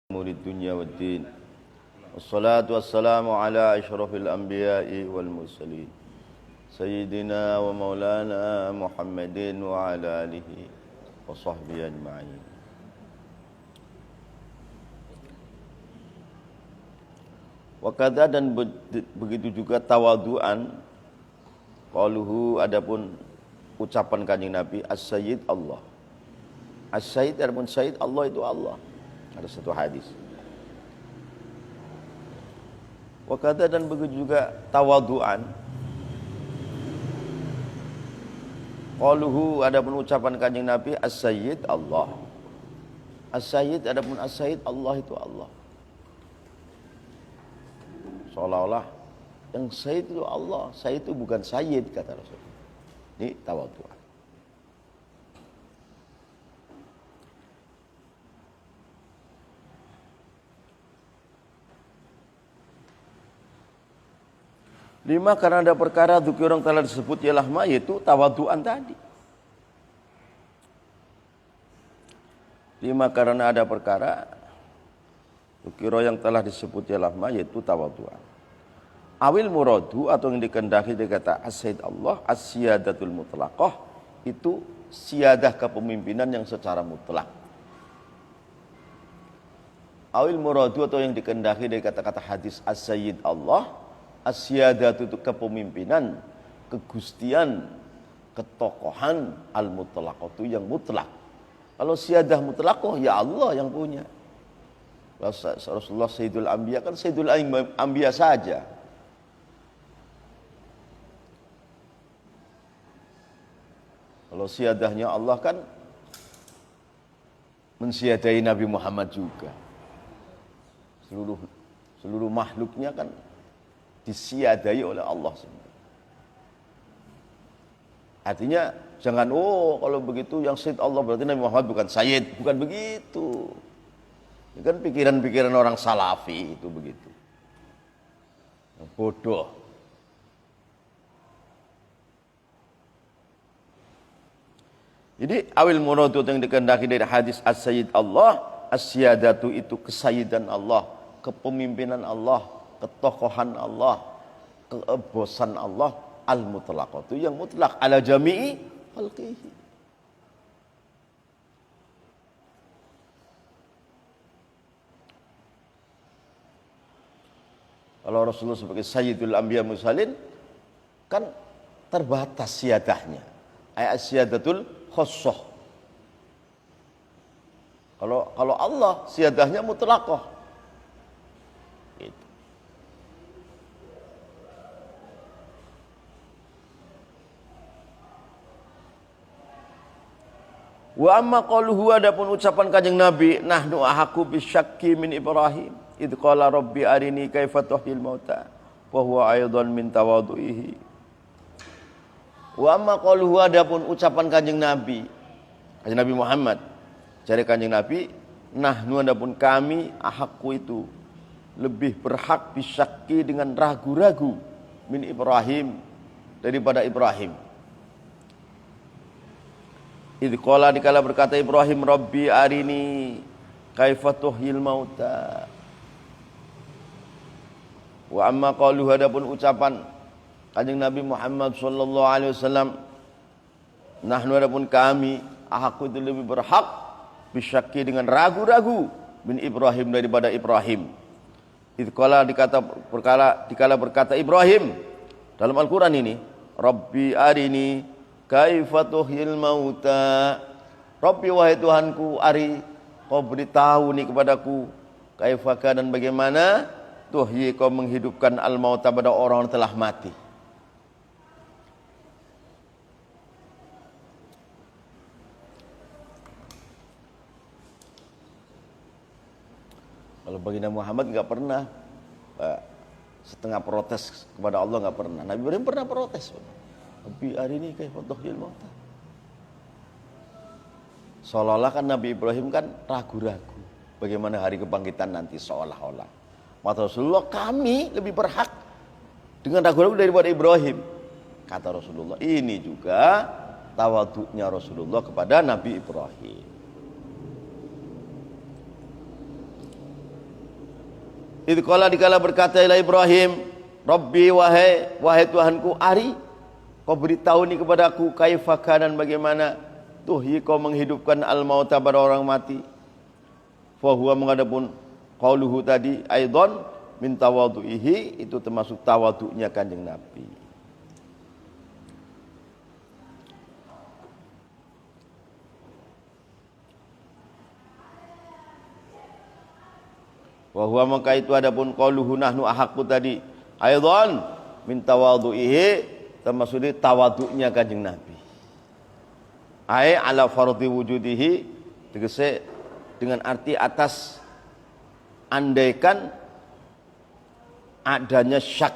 umuri dunya waddin. Wassalatu wassalamu ala asyrafil anbiya'i wal mursalin sayyidina wa maulana Muhammadin wa ala alihi wa sahbihi ajma'in. Wa kadza, dan begitu juga tawaduan, qaluhu, adapun ucapan Kanjeng Nabi, as-sayyid Allah. As-sayyid, adapun sayyid Allah itu Allah. Ada satu hadis. Wa kadza, dan begitu juga tawaduan, qaluhu, adapun ucapan Kanjeng Nabi, as-sayyid Allah. As-sayyid, adapun as-sayyid Allah itu Allah. Seolah-olah yang sayyid itu Allah, sayyid itu bukan sayyid, kata Rasul. Ini tawadhu. Lima, karena ada perkara dzikir yang telah disebut ialah ma, yaitu tawadhuan tadi. Lima, karena ada perkara dzikir yang telah disebut ialah ma, yaitu tawadhuan. Awil muradu, atau yang dikehendaki dikata as-sayyid Allah, as-siyadatul mutlaqah, itu siyadah kepemimpinan yang secara mutlak. Awil muradu, atau yang dikehendaki dari kata-kata hadis as-sayyid Allah, as-siyadatu, itu kepemimpinan, kegustian, ketokohan, al-mutlaqatu, yang mutlak. Kalau siyadah mutlaqah, ya Allah yang punya. Rasulullah Sayyidul Anbiya, kan Sayyidul Anbiya saja. Kalau siyadahnya Allah kan mensiadai Nabi Muhammad juga. Seluruh makhluknya kan disiadai oleh Allah semua. Artinya jangan, kalau begitu yang sayyid Allah berarti Nabi Muhammad bukan sayyid, bukan begitu. Ini kan pikiran-pikiran orang salafi itu begitu. Yang bodoh. Jadi awil muradu, yang dikehendaki dari hadis as-sayyid Allah, as-siyadatu, itu kesayidan Allah, kepemimpinan Allah, ketokohan Allah, kebosan Allah, al-mutlaqatu, yang mutlak, ala jami'i khalqihi. Kalau Rasulullah sebagai sayyidul anbiya mursalin kan terbatas siyadahnya, ayat siyadatul khusuh. Kalau Allah siyadahnya mutlaqah. Itu. Wa amma qaluhu, adapun ucapan Kanjeng Nabi, nahnu ahaqqu bisyakki min Ibrahim id qala rabbi arini kaifa tuhyil mauta wa huwa aidan min tawadhu'ihi. Wa amma qaluhu, adapun ucapan Kanjeng Nabi Muhammad, dari Kanjeng Nabi, nahnu, adapun kami, ahaqqu, itu lebih berhak bisyakki, dengan ragu-ragu, min Ibrahim, daripada Ibrahim. Idh qala, dikala berkata Ibrahim, rabbi arini kaifa tuhyil mauta. Wa amma qaluhu, adapun ucapan Kanjeng Nabi Muhammad sallallahu alaihi wasallam, nahnu, adapun kami, ahaqqu, itu lebih berhak bisyakki, dengan ragu-ragu, bin Ibrahim, daripada Ibrahim. Idh qala, dikala berkata Ibrahim dalam Al-Qur'an ini, rabbi arini kaifa tuhyil mauta. Rabbi, wahai Tuhanku, ari, kau beritahu nih kepadaku, kaifa, dan bagaimana, tuhyi, kau menghidupkan al-mauta, pada orang yang telah mati. Kalau baginda Muhammad nggak pernah setengah protes kepada Allah, nggak pernah. Nabi Ibrahim pernah protes. Tapi hari ini kayak fotohil mauta. Seolah-olah kan Nabi Ibrahim kan ragu-ragu bagaimana hari kebangkitan nanti, seolah-olah. Mata Rasulullah, kami lebih berhak dengan ragu-ragu daripada Ibrahim. Kata Rasulullah, ini juga tawadhu'nya Rasulullah kepada Nabi Ibrahim. Idh qala dikala berkata ila Ibrahim, Rabbi wahai Tuhanku, ari kau beritahu ni kepadaku kaifa kana, bagaimana tuhyi kau menghidupkan al-mauta pada orang mati. Fa huwa mengadapun qauluhu tadi aidan min tawadhu'ihi, itu termasuk tawadhu'nya Kanjeng Nabi. Wa huwa maka itu adapun qauluhu nahnu ahaqqu tadi aidan min tawadhu'ihi, termasuk di tawadhu'nya Kanjeng Nabi. Ai ala fardhi wujudihi, tegese dengan arti atas andaikan adanya syak.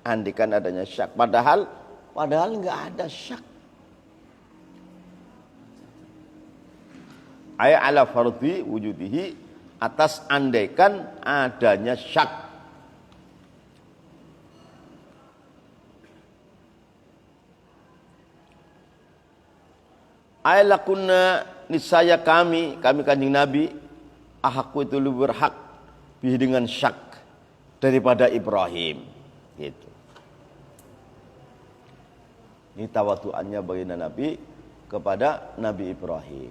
Andaikan adanya syak, padahal enggak ada syak. Ai ala fardhi wujudihi, atas andaikan adanya syak. Ai lakunna, niscaya kami Kanjeng Nabi, ahakku itu lebih berhak bihi dengan syak daripada Ibrahim. Gitu. Ini tawadhu'annya baginda Nabi kepada Nabi Ibrahim.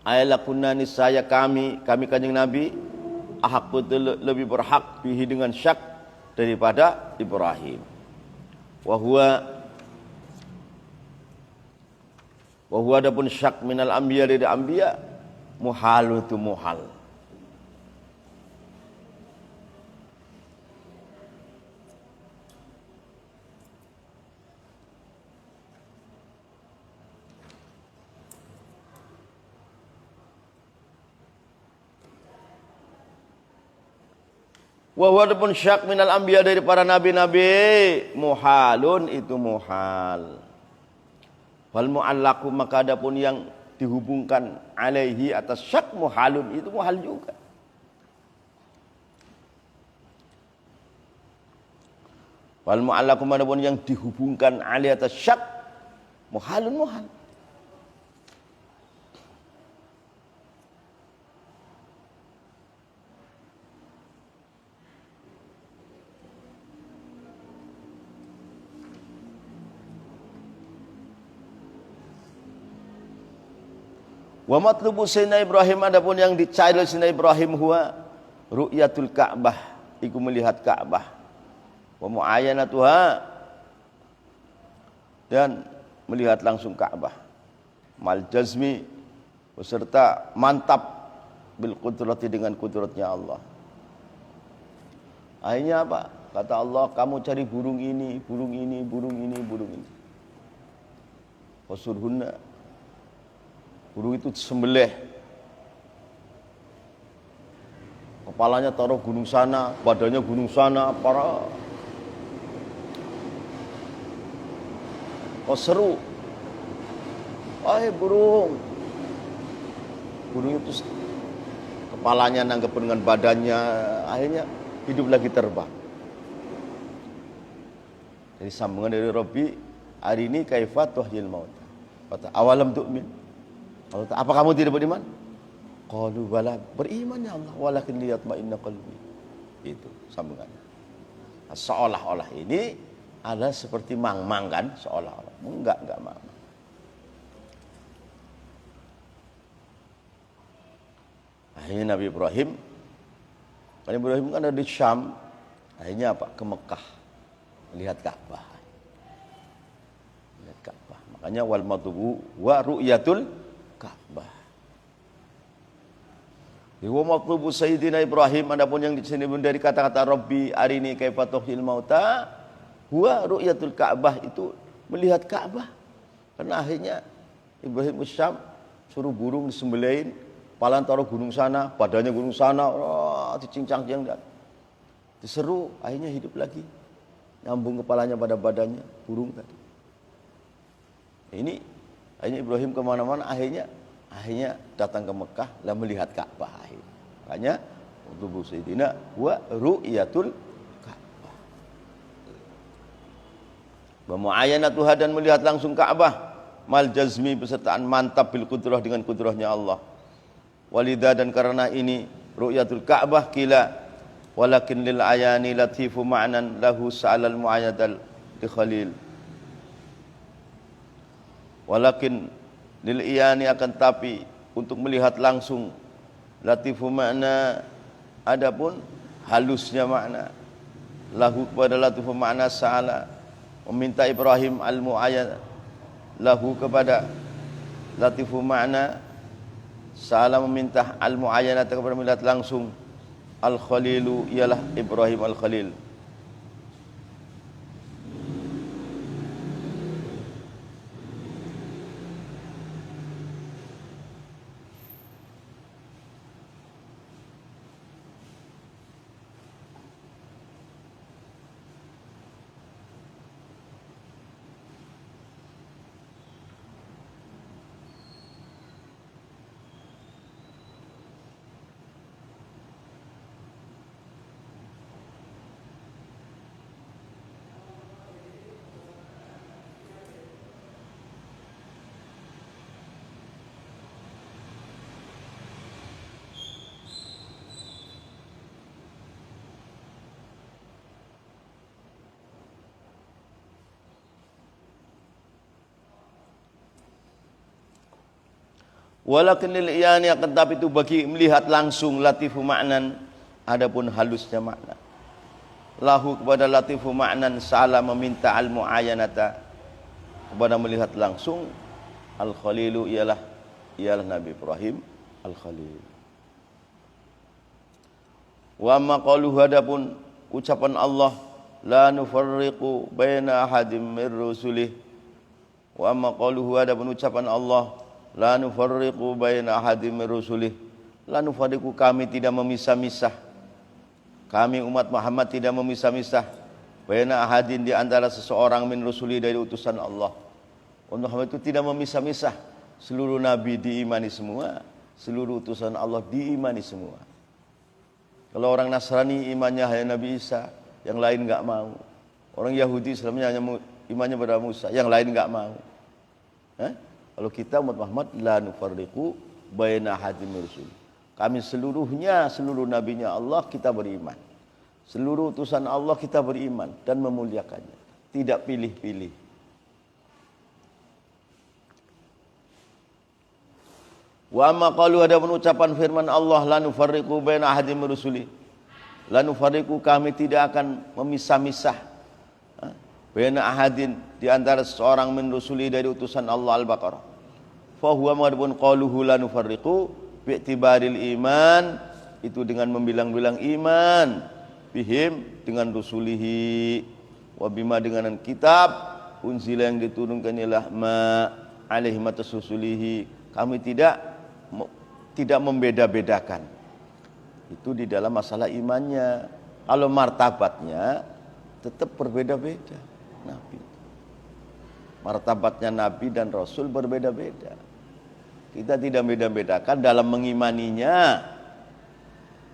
Ayalakunna, niscaya kami Kanjeng Nabi, ahakku itu lebih berhak bihi dengan syak daripada Ibrahim. Wa huwa adapun syak minal anbiya, dari anbiya, muhal, itu muhal. Wa huwa adapun syak minal anbiya, dari para nabi-nabi, muhalun, itu muhal. Wal mu'allaqu, maka adapun yang dihubungkan alaihi, atas syak, muhalun, itu muhal juga. Wal mu'allaqu, adapun yang dihubungkan alaihi atas syak, muhalun, muhal. Wa matlubu Sayyidina Ibrahim, adapun yang dicari Sayyidina Ibrahim, huwa ru'yatul Ka'bah, iku melihat Ka'bah. Wa mu'ayanatuha, dan melihat langsung Ka'bah. Mal jazmi, beserta mantap bil qudrati, dengan kudratnya Allah. Akhirnya apa? Kata Allah, kamu cari burung ini, burung ini, burung ini, burung ini. Wasurhunna, burung itu sembelih, kepalanya taruh gunung sana, badannya gunung sana, para seru. Burung itu kepalanya nanggep dengan badannya, akhirnya hidup lagi, terbang. Jadi sambungan dari Rabbi, hari ini kaifa tuhyil mauta. Kata awalam tu'min, apa kamu tidak beriman? Qalu bala, beriman ya Allah, walakin liyatma'inna qalbi. Itu sambungannya. Seolah-olah ini ada seperti mang-mang kan, seolah-olah. Enggak mang. Akhirnya Nabi Ibrahim kan ada di Syam. Akhirnya apa? Ke Mekah. Lihat Ka'bah. Makanya wal matubu wa ru'yatul Ka'bah. Wa matlubu Sayyidina Ibrahim, adapun yang di sini dari kata-kata Rabbi arini kaifa tuhyil mauta, huwa ru'yatul Ka'bah, itu melihat Ka'bah. Karena akhirnya Ibrahim ke Syam, suruh burung disembelihin, kepala taruh gunung sana, badannya gunung sana, dicincang-cincang, diseru, akhirnya hidup lagi, nyambung kepalanya pada badannya burung tadi. Ini akhirnya Ibrahim kemana-mana, akhirnya datang ke Mekah dan melihat Ka'bah. Makanya untuk Sayyidina wa ru'yatul Ka'bah. Wa mu'ayanatuha, dan melihat langsung Ka'bah. Mal jazmi, besertaan mantap bil qudrah, dengan qudrahnya Allah. Walida, dan karena ini ru'yatul Ka'bah kila walakin lil ayani latifu ma'nan lahu sa'alal mu'ayyadal li khalil. Walakin lil iyani akan tapi untuk melihat langsung latifu makna adapun halusnya makna lahu kepada latifu makna sa'ala meminta Ibrahim al-mu'ayyad lahu kepada latifu makna sa'ala meminta al-mu'ayyanah kepada melihat langsung al-khalilu ialah Ibrahim al-Khalil. Walakin lil iyani akan tapi itu bagi melihat langsung latifu ma'nan adapun halusnya makna lahu kepada latifu ma'nan sa'ala meminta al mu'ayyanata kepada melihat langsung al khalilu ialah Nabi Ibrahim al Khalil. Wa amma qaluhu adapun ucapan Allah la nufarriqu baina ahadim mir rusulih. Wa amma qaluhu adapun ucapan Allah la nufarriqu baina ahadin min rusulih. La nufarriqu kami tidak memisah-misah. Kami umat Muhammad tidak memisah-misah baina ahadin di antara seseorang min rusuli dari utusan Allah. Muhammad itu tidak memisah-misah. Seluruh nabi diimani semua, seluruh utusan Allah diimani semua. Kalau orang Nasrani imannya hanya Nabi Isa, yang lain enggak mau. Orang Yahudi Islamnya hanya imannya pada Musa, yang lain enggak mau. Kalau kita umat Muhammad la nufarriqu baina ahadin min rusul. Kami seluruhnya, seluruh nabinya Allah kita beriman. Seluruh utusan Allah kita beriman dan memuliakannya. Tidak pilih-pilih. Wa amma qalu adapun ucapan firman Allah la nufarriqu baina ahadin min rusuli. La nufarriqu kami tidak akan memisah-misah baina ahadin di antara seorang min rusuli dari utusan Allah Al-Baqarah. Fa huwa madbun qaluhu la nufarriqu bi'tibaril iman itu dengan membilang-bilang iman bihim dengan rusulihi wa bima dengan kitab unzila yang diturunkan ialah ma alaihi matasusulihi. Kami tidak membeda-bedakan. Itu di dalam masalah imannya. Kalau martabatnya tetap berbeda-beda. Nabi, martabatnya Nabi dan Rasul berbeda-beda. Kita tidak beda-bedakan dalam mengimaninya.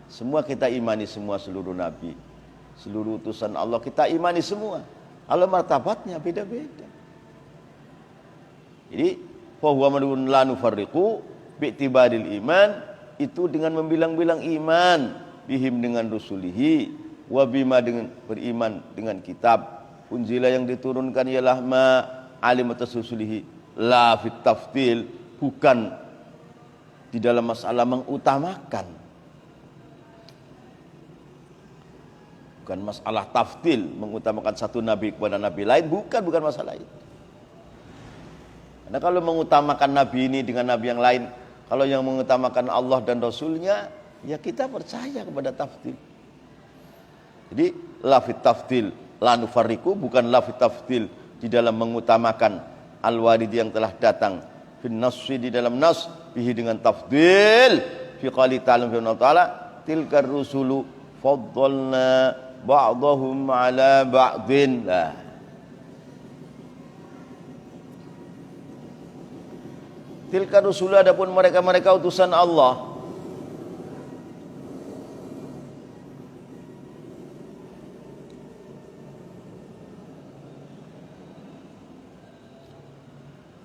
Semua kita imani semua, seluruh Nabi, seluruh utusan Allah kita imani semua. Kalau martabatnya beda-beda. Jadi, fahuwa madun la nufarriqu bi'tibaril iman itu dengan membilang-bilang iman bihim dengan rusulihi wa bima dengan beriman dengan kitab unzila yang diturunkan ialah ma alimatusulihi la fit taftil bukan di dalam masalah mengutamakan, bukan masalah taftil mengutamakan satu nabi kepada nabi lain, bukan masalah itu. Karena kalau mengutamakan nabi ini dengan nabi yang lain, kalau yang mengutamakan Allah dan Rasulnya, ya kita percaya kepada taftil. Jadi la fit taftil la nufarriqu bukan la fit taftil di dalam mengutamakan al-warid yang telah datang fin nassi di dalam nas bihi dengan tafdil fi qali ta'ala tilkar rusulu faddalna ba'dahum ala ba'din. Tilkar rusulu adapun mereka-mereka utusan Allah.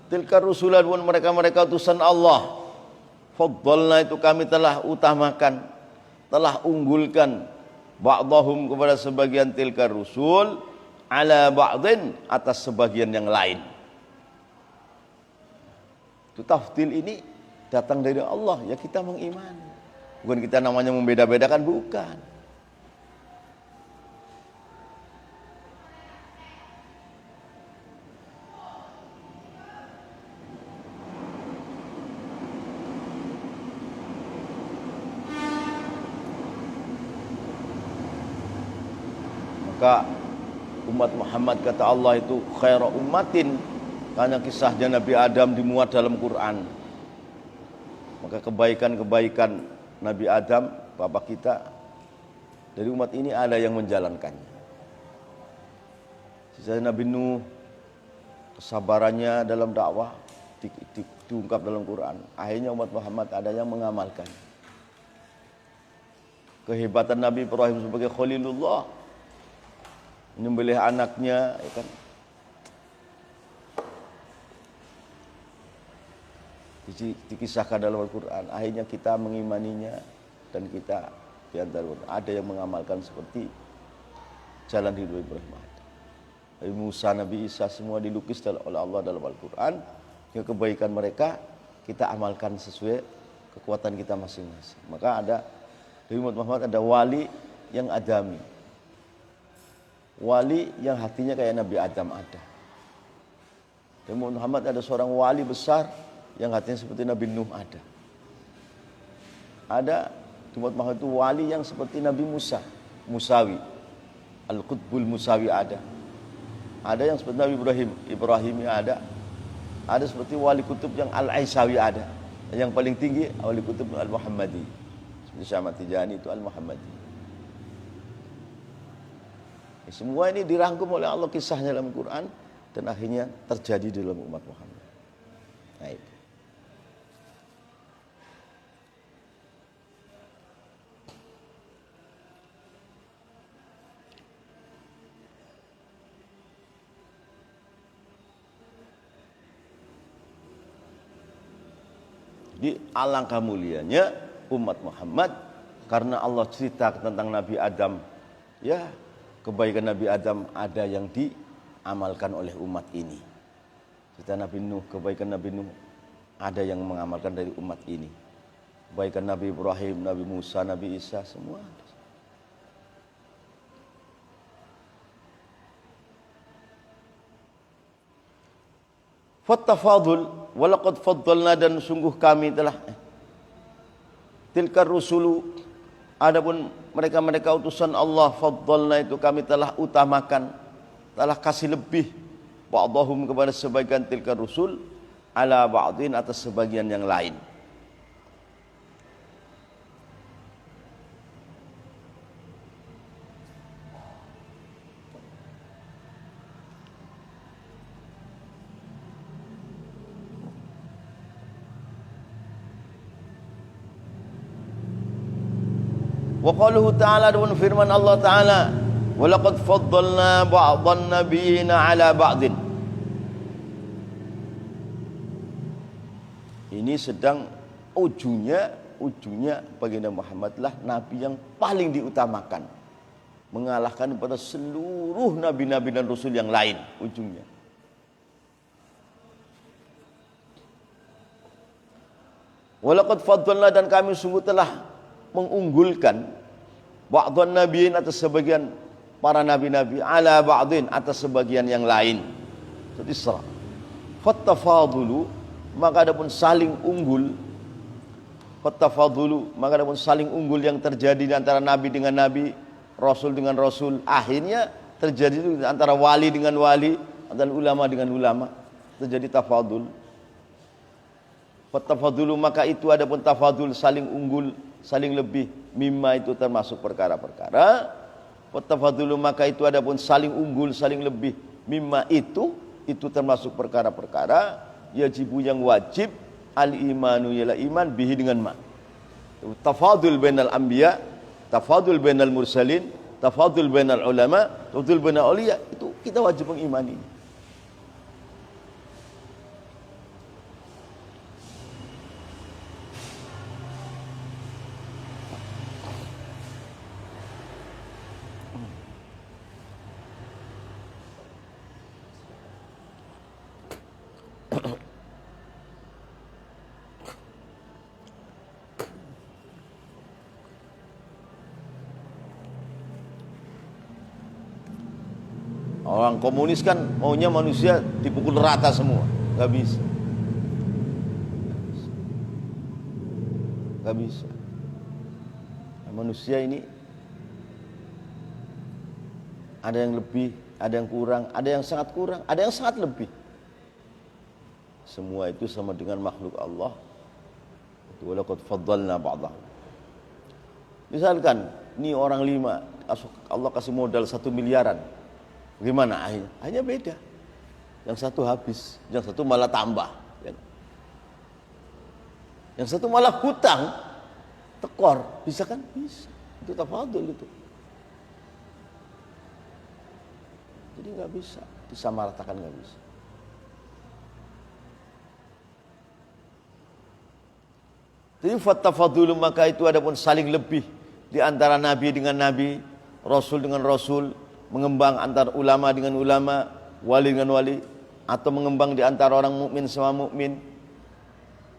Tilkar rusulan pun mereka-mereka utusan Allah. Faddalna itu kami telah utamakan telah unggulkan ba'dahum kepada sebagian tilkar rusul ala ba'din atas sebagian yang lain. Itu tafdil ini datang dari Allah, ya kita mengimani. Bukan kita namanya membeda-bedakan, bukan. Maka umat Muhammad kata Allah itu khairu ummatin, karena kisahnya Nabi Adam dimuat dalam Quran. Maka kebaikan-kebaikan Nabi Adam, bapak kita, dari umat ini ada yang menjalankannya. Sisa Nabi Nuh, kesabarannya dalam dakwah diungkap dalam Quran. Akhirnya umat Muhammad ada yang mengamalkan. Kehebatan Nabi Ibrahim sebagai Khalilullah, menyembelih anaknya, ya kan? Dikisahkan dalam Al-Quran. Akhirnya kita mengimaninya, dan kita di antara ada yang mengamalkan seperti jalan hidup Ibrahim. Nabi Musa, Nabi Isa, semua dilukis oleh Allah dalam Al-Quran. Yang kebaikan mereka kita amalkan sesuai kekuatan kita masing-masing. Maka ada di umat Muhammad ada wali yang adami, wali yang hatinya kayak Nabi Adam ada. Di umat Muhammad ada seorang wali besar yang hatinya seperti Nabi Nuh ada. Ada di umat Muhammad itu wali yang seperti Nabi Musa, Musawi, Al-Qutbul Musawi ada. Ada yang seperti Nabi Ibrahim ada. Ada seperti wali kutub yang Al-Aisawi ada. Yang paling tinggi wali kutub Al-Muhammadi. Seperti Syekh Ahmad Tijani itu Al-Muhammadi. Semua ini dirangkum oleh Allah kisahnya dalam Quran, dan akhirnya terjadi dalam umat Muhammad. Nah itu. Jadi alangkah mulianya umat Muhammad karena Allah cerita tentang Nabi Adam. Ya, kebaikan Nabi Adam ada yang diamalkan oleh umat ini. Cerita Nabi Nuh, kebaikan Nabi Nuh ada yang mengamalkan dari umat ini. Kebaikan Nabi Ibrahim, Nabi Musa, Nabi Isa, semua. Fattafadul walaqad faddalna, dan sungguh kami telah tilkar rusulu, adapun mereka-mereka utusan Allah, faddalna itu kami telah utamakan, telah kasih lebih ba'dahum kepada sebagian tilkar rusul ala ba'din atas sebagian yang lain. Wa qaluhu ta'ala, dan firman Allah Ta'ala, wa laqad faddalna ba'dhan nabiyina ala ba'din. Ini sedang ujungnya baginda Muhammad lah nabi yang paling diutamakan, mengalahkan pada seluruh nabi-nabi dan rasul yang lain ujungnya. Wa laqad faddalna, dan kami sungguh telah mengunggulkan ba'dhan nabiyin atas sebagian para nabi-nabi ala ba'din atas sebagian yang lain. Jadi Isra. Fattafadulu, maka adapun saling unggul. Fattafadulu, maka adapun saling unggul yang terjadi di antara nabi dengan nabi, rasul dengan rasul, akhirnya terjadi antara wali dengan wali, antara ulama dengan ulama, terjadi tafadul. Fattafadulu, maka itu adapun tafadul, saling unggul, saling lebih, mimma itu termasuk perkara-perkara. Fattafadulu, maka itu adapun saling unggul, saling lebih, mimma itu termasuk perkara-perkara yajibu yang wajib, al-imanu ialah iman, bihi dengan ma. Tafadul bainal anbiya, tafadul bainal mursalin, tafadul bainal ulama, tafadul bainal auliya, itu kita wajib mengimani. Orang komunis kan maunya manusia dipukul rata semua, nggak bisa. Nggak bisa. Nah, manusia ini ada yang lebih, ada yang kurang, ada yang sangat kurang, ada yang sangat lebih. Semua itu sama dengan makhluk Allah. Walaqad faddalna ba'dahum. Misalkan ini orang 5, Allah kasih modal 1 miliaran. Gimana akhirnya? Hanya beda. Yang satu habis, yang satu malah tambah. Yang satu malah hutang, tekor. Bisa kan? Bisa. Itu tafadul itu. Jadi nggak bisa disamaratakan, nggak bisa. Jadi fatafadulu, maka itu adapun saling lebih di antara nabi dengan nabi, rasul dengan rasul, mengembang antar ulama dengan ulama, wali dengan wali, atau mengembang di antara orang mukmin sama mukmin,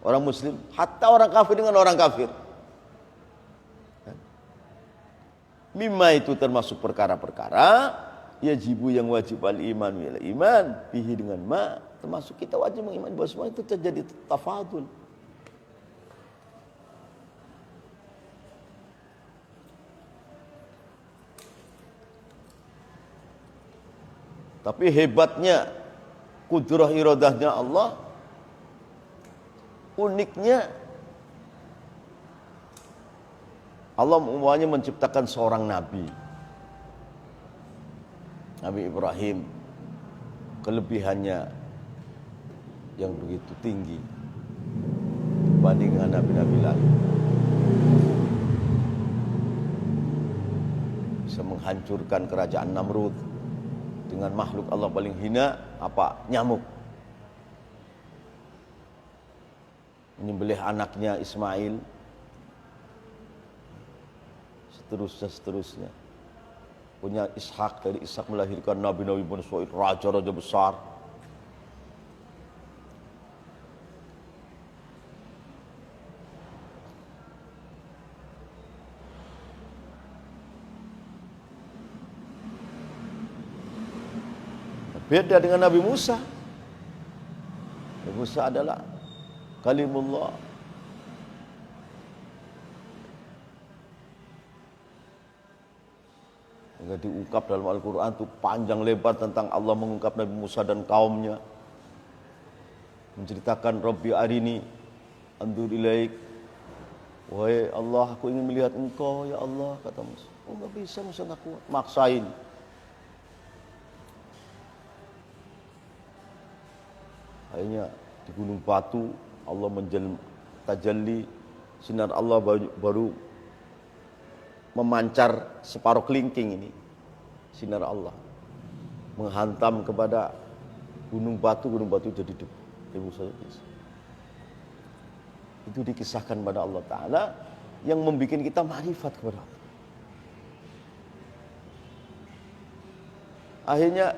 orang muslim, hatta orang kafir dengan orang kafir. Mimma itu termasuk perkara-perkara yajibu yang wajib al iman wal iman bihi dengan ma, termasuk kita wajib mengimani bahwa semua itu terjadi tafadul. Tapi hebatnya kudrah iradahnya Allah, uniknya Allah umpamanya menciptakan seorang nabi, Nabi Ibrahim, kelebihannya yang begitu tinggi dibanding dengan nabi-nabi lain, bisa menghancurkan kerajaan Namrud dengan makhluk Allah paling hina, apa? Nyamuk. Menyembelih anaknya Ismail, seterusnya. Punya Ishak, dari Ishak melahirkan nabi-nabi Bani Israil, raja-raja besar. Beda dengan Nabi Musa. Nabi Musa adalah kalimullah. Yang diungkap dalam Al-Quran itu panjang lebar tentang Allah mengungkap Nabi Musa dan kaumnya. Menceritakan Rabbi arini andur ilaik. Wahai Allah, aku ingin melihat engkau ya Allah, kata Musa. Oh, enggak bisa Musa, enggak kuat. Maksain. Akhirnya di gunung batu Allah tajalli, sinar Allah baru memancar separuh kelingking ini. Sinar Allah menghantam kepada gunung batu jadi debu. Itu dikisahkan pada Allah Ta'ala yang membuat kita ma'rifat kepada Allah. Akhirnya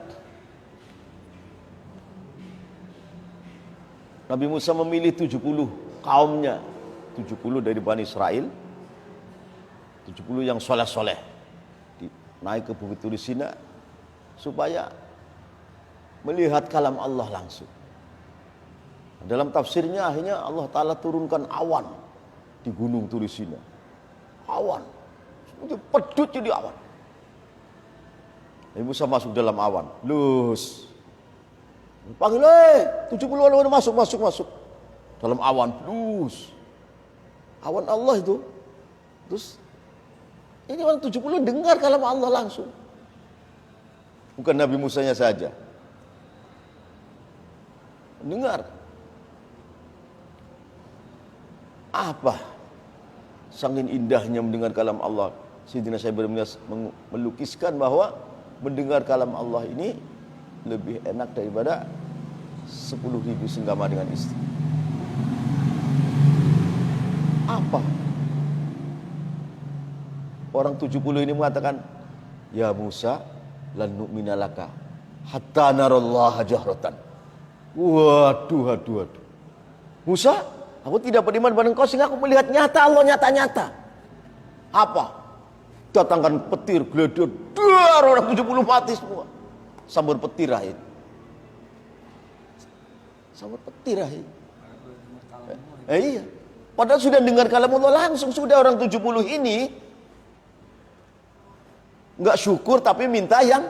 Nabi Musa memilih 70 kaumnya, 70 dari Bani Israel, 70 yang soleh-soleh, naik ke Bukit Turi Sina supaya melihat kalam Allah langsung. Dalam tafsirnya akhirnya Allah Ta'ala turunkan awan di Gunung Turi Sina. Awan, seperti pedut jadi awan. Nabi Musa masuk dalam awan, lus. Panggil, 70 orang masuk. Dalam awan, lus. Awan Allah itu. Terus, ini orang 70 dengar kalam Allah langsung. Bukan Nabi Musanya saja. Dengar. Apa sangin indahnya mendengar kalam Allah. Sayyidina Syekh melukiskan bahwa mendengar kalam Allah ini lebih enak daripada 10.000 senggama dengan istri. Apa? Orang 70 ini mengatakan, ya Musa, lan nu'mina laka hatta narallaha jahratan. Waduh. Musa, aku tidak beriman pada engkau sehingga aku melihat nyata Allah nyata-nyata. Apa? Datangkan petir, geledir, dar, orang 70 mati semua. Sambur petir ini. Sambur petir ini. Iya. Padahal sudah dengar kalamullah langsung sudah orang 70 ini enggak syukur tapi minta yang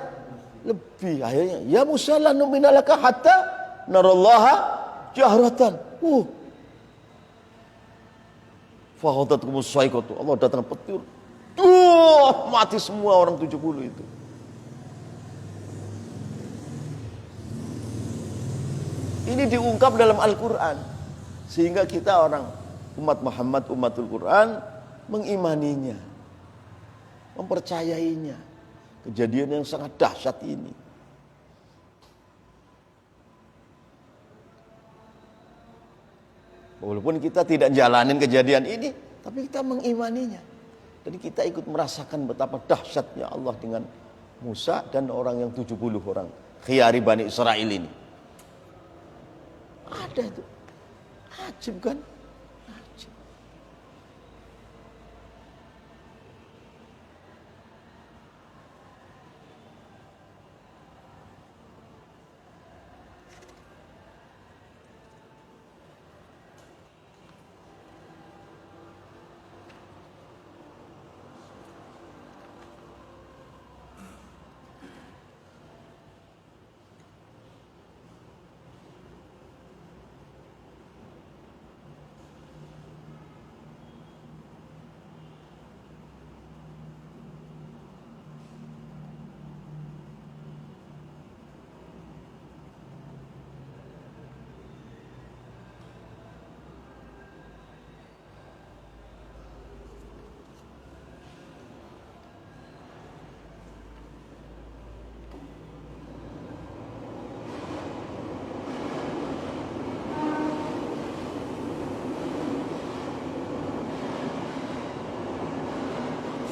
lebih. Akhirnya ya Musa la nu'mina laka hatta narallaha jahratan. Fahadatkumus saiqatu. Allah datang petir. Mati semua orang 70 itu. Ini diungkap dalam Al-Qur'an. Sehingga kita orang umat Muhammad, umatul Quran mengimaninya, mempercayainya. Kejadian yang sangat dahsyat ini. Walaupun kita tidak jalanin kejadian ini, tapi kita mengimaninya. Jadi kita ikut merasakan betapa dahsyatnya Allah dengan Musa dan orang yang 70 orang khiyari Bani Israel ini. Ada itu. Ajib kan? Ajib.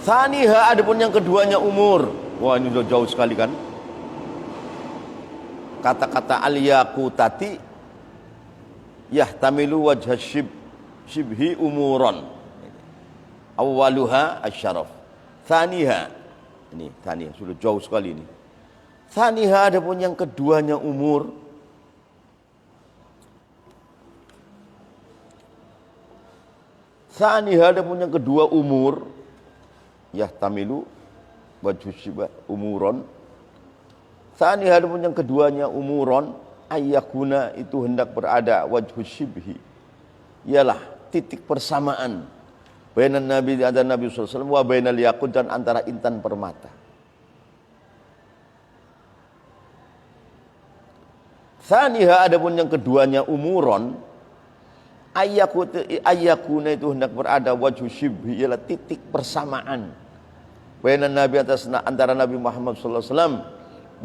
Thaniha, adapun yang keduanya umur. Wah, ini udah jauh sekali kan. Kata-kata al-yaqutati yahtamilu wajha shibhi umuran. Awwaluha asyaraf. Thaniha. Ini thaniha sudah jauh sekali ini. Thaniha, adapun yang keduanya umur. Thaniha, adapun yang kedua umur. Yahtamilu wajhu shibah umuron. Tsani, adapun yang keduanya umuron, ayyakuna itu hendak berada wajhu shibhi, ialah titik persamaan bainan nabi di antara Nabi sallallahu alaihi wasallam wa bainal yaqut, dan antara intan permata. Tsaniha, adapun yang keduanya umuron, ayyakuna itu hendak berada wajhu shibhi, ialah titik persamaan bainan nabi atas antara Nabi Muhammad sallallahu alaihi wasallam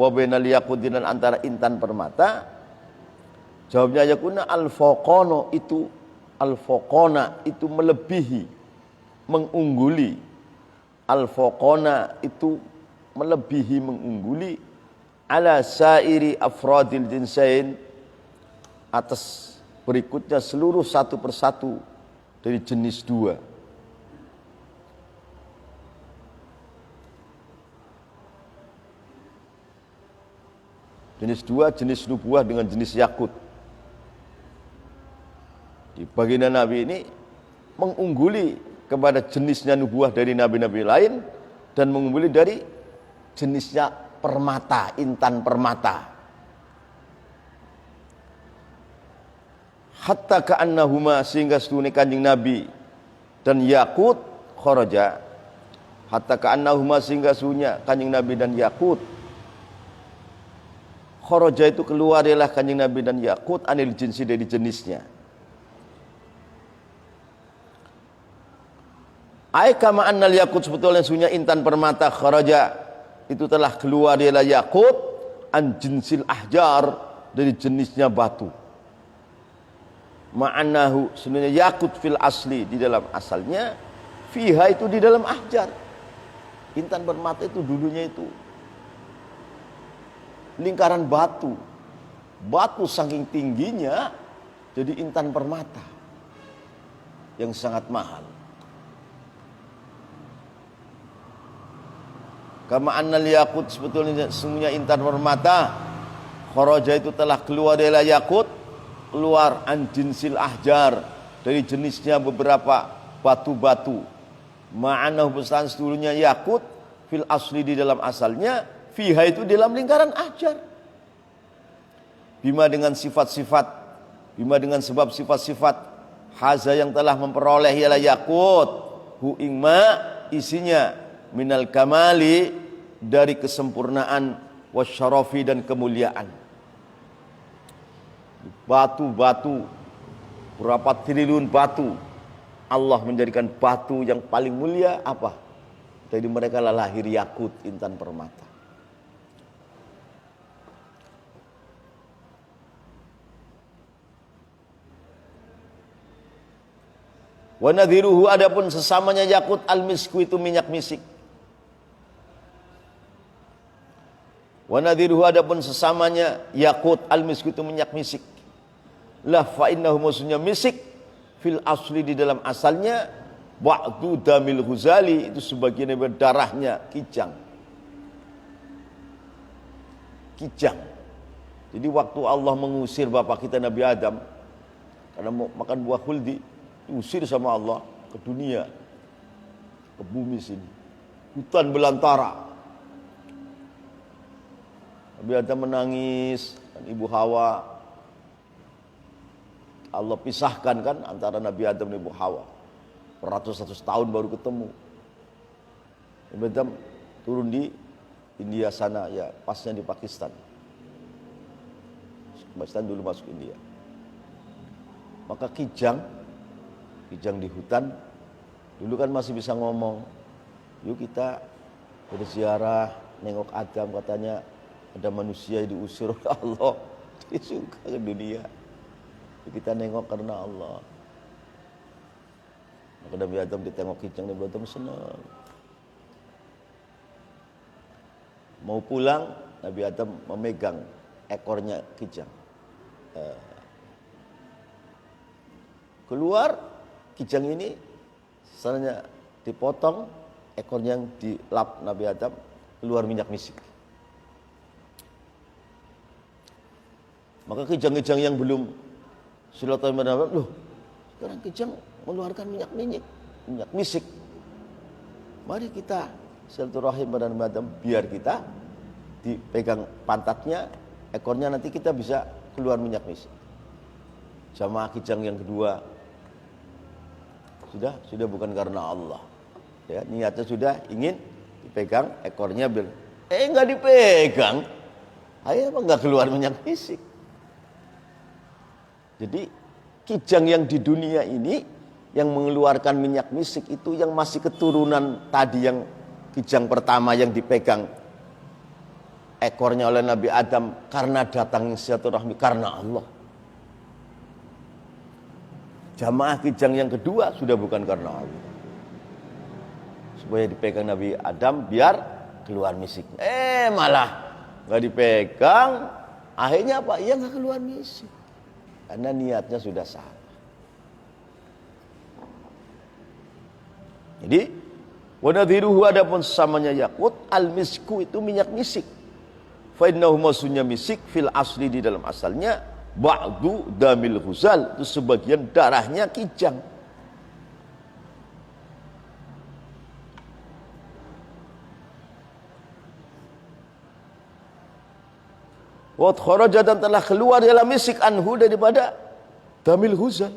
wa bainal yaqut, dan antara intan permata. Jawabnya yakuna al-faqana, itu al-faqana itu melebihi, mengungguli. Al-faqana itu melebihi, mengungguli ala sairi afradil jinsain, atas berikutnya seluruh satu persatu dari jenis dua. Jenis dua, jenis nubuah dengan jenis yakut. Di baginda Nabi ini mengungguli kepada jenisnya nubuah dari nabi-nabi lain, dan mengungguli dari jenisnya permata, intan permata. Hatta ka'annahuma, sehingga setune Kanjeng Nabi dan yakut kharaja. Hatta ka'annahuma, sehingga sunya Kanjeng Nabi dan yakut kharaja, itu keluar ialah Kanjeng Nabi dan yakut anil jinsi, dari jenisnya. Ai kama annal yakut, sebetulnya sunya intan permata kharaja itu telah keluar ialah yakut an jinsil ahjar, dari jenisnya batu. Ma'anahu, sebenarnya yakut fil asli, di dalam asalnya, fiha itu di dalam ahjar. Intan permata itu dulunya itu lingkaran batu. Batu saking tingginya jadi intan permata yang sangat mahal. Kama annal yakut, sebetulnya semuanya intan permata, kharaja itu telah keluar dari yakut, keluar an jinsil ahjar, dari jenisnya beberapa batu-batu. Ma'anahu besar seluruhnya yakut fil asli di dalam asalnya, fiha itu dalam lingkaran ahjar. Bima dengan sifat-sifat, bima dengan sebab sifat-sifat, haza yang telah memperoleh ialah yakut, hu ingma isinya minal kamali dari kesempurnaan, wasyarafi dan kemuliaan. Batu-batu, berapa triliun batu, Allah menjadikan batu yang paling mulia apa? Dari mereka lah lahir yakut, intan permata. Wa nadhiruhu, adapun sesamanya yakut al-misku itu minyak misik. Wa nadhiruhu, adapun sesamanya yakut al-misku itu minyak misik. La fa innahu maksudnya misik fil asli di dalam asalnya, ba'du damil Ghazali itu sebagian dari darahnya kijang. Kijang. Jadi waktu Allah mengusir bapak kita Nabi Adam karena mau makan buah khuldi, diusir sama Allah ke dunia, ke bumi sini, hutan belantara. Nabi Adam menangis dan Ibu Hawa, Allah pisahkan kan antara Nabi Adam dan Ibu Hawa. Beratus-ratus tahun baru ketemu. Nabi Adam turun di India sana, ya pasnya di Pakistan. Pakistan dulu masuk India. Maka kijang di hutan, dulu kan masih bisa ngomong. Yuk kita berziarah, nengok Adam, katanya ada manusia yang diusir oleh Allah. Dia suka ke dunia. Kita nengok karena Allah. Maka Nabi Adam ditengok kijang, Nabi Adam senang. Mau pulang, Nabi Adam memegang ekornya kijang. Keluar kijang ini, misalnya dipotong, ekornya yang dilap Nabi Adam, keluar minyak misik. Maka kijang-kijang yang belum silaturahmi dengan Allah, loh sekarang kijang mengeluarkan minyak misik. Mari kita silaturahim pada Nabi Adam, biar kita dipegang pantatnya, ekornya nanti kita bisa keluar minyak misik. Jamaah kijang yang kedua sudah bukan karena Allah. Ya, niatnya sudah ingin dipegang ekornya, biar nggak dipegang. Ayo apa nggak keluar minyak misik. Jadi kijang yang di dunia ini yang mengeluarkan minyak misik itu yang masih keturunan tadi yang kijang pertama yang dipegang ekornya oleh Nabi Adam karena datang silaturahmi karena Allah. Jamaah kijang yang kedua sudah bukan karena Allah. Supaya dipegang Nabi Adam biar keluar misiknya. Malah nggak dipegang, akhirnya apa? Ya nggak keluar misik. Karena niatnya sudah salah. Jadi wa nadhiruhu, adapun samanya yakut al-misku itu minyak misik. Fa innahu maksudnya misik fil asli di dalam asalnya, ba'du damil Ghazal itu sebagian darahnya kijang. Wa kharaja, dan telah keluar dalam misik anhu daripada damil Ghazal.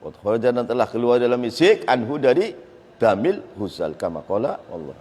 Wa kharaja, dan telah keluar dalam misik anhu dari damil Ghazal, kama qala Allah.